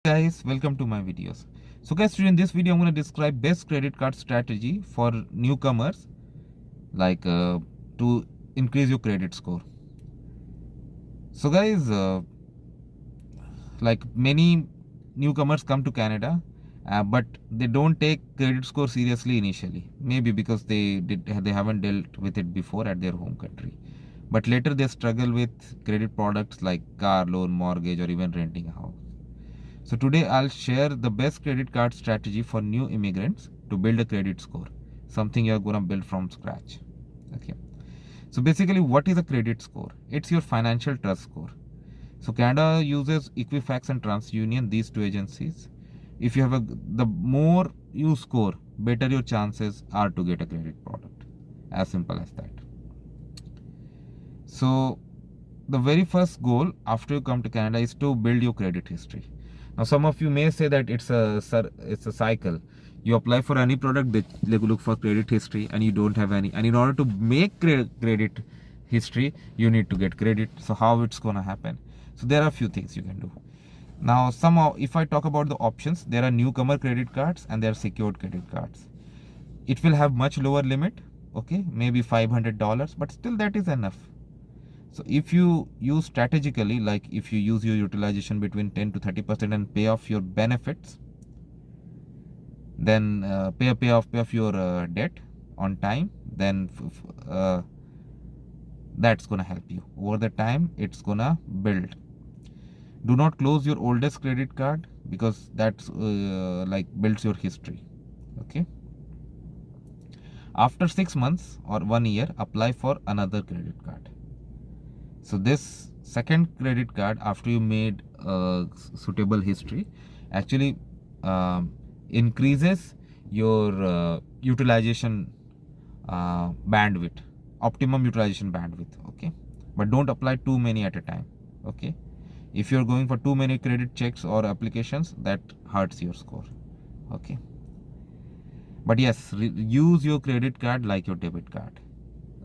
Guys, welcome to my videos. So guys, today in this video I'm going to describe best credit card strategy for newcomers, like to increase your credit score. So guys, like many newcomers come to Canada, but they don't take credit score seriously initially, maybe because they haven't dealt with it before at their home country, but later they struggle with credit products like car loan, mortgage, or even renting a house. So today I'll share the best credit card strategy for new immigrants to build a credit score, something you're going to build from scratch. Okay. So basically, what is a credit score? It's your financial trust score. So Canada uses Equifax and TransUnion, these two agencies. If you have the more you score, better your chances are to get a credit product. As simple as that. So the very first goal after you come to Canada is to build your credit history. Now, some of you may say that it's a cycle. You apply for any product, they look for credit history, and you don't have any. And in order to make credit history, you need to get credit. So how it's gonna happen? So there are a few things you can do. Now, somehow, if I talk about the options, there are newcomer credit cards and there are secured credit cards. It will have much lower limit. Okay, maybe $500, but still that is enough. So if you use strategically, like if you use your utilization between 10 to 30% and pay off your benefits, then pay off your debt on time, then that's gonna help you over the time. It's gonna build. Do not close your oldest credit card because that's like builds your history. Okay. After 6 months or 1 year, apply for another credit card. So this second credit card, after you made a suitable history, actually increases your utilization bandwidth, optimum utilization bandwidth. Okay, but don't apply too many at a time. Okay, if you're going for too many credit checks or applications, that hurts your score. Okay, but yes, use your credit card like your debit card.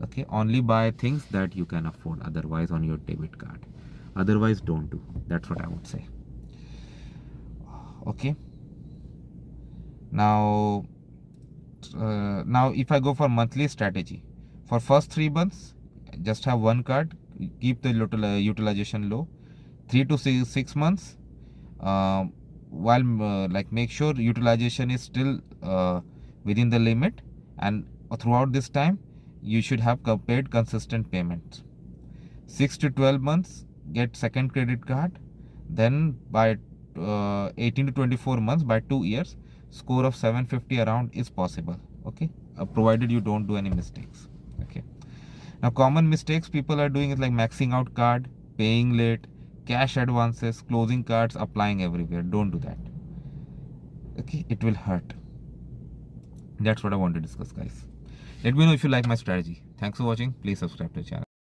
Okay, only buy things that you can afford, otherwise on your debit card. Otherwise, don't do. That's what I would say. Okay, now if I go for monthly strategy, for first 3 months, just have one card, keep the utilization low. 3 to 6 months, while like make sure utilization is still within the limit, and throughout this time you should have paid consistent payments. 6 to 12 months, get second credit card. Then by 18 to 24 months, by 2 years, score of 750 around is possible. Okay, provided you don't do any mistakes. Okay, now common mistakes people are doing is like maxing out card, paying late, cash advances, closing cards, applying everywhere. Don't do that. Okay, it will hurt. That's what I want to discuss, guys. Let me know if you like my strategy. Thanks for watching. Please subscribe to the channel.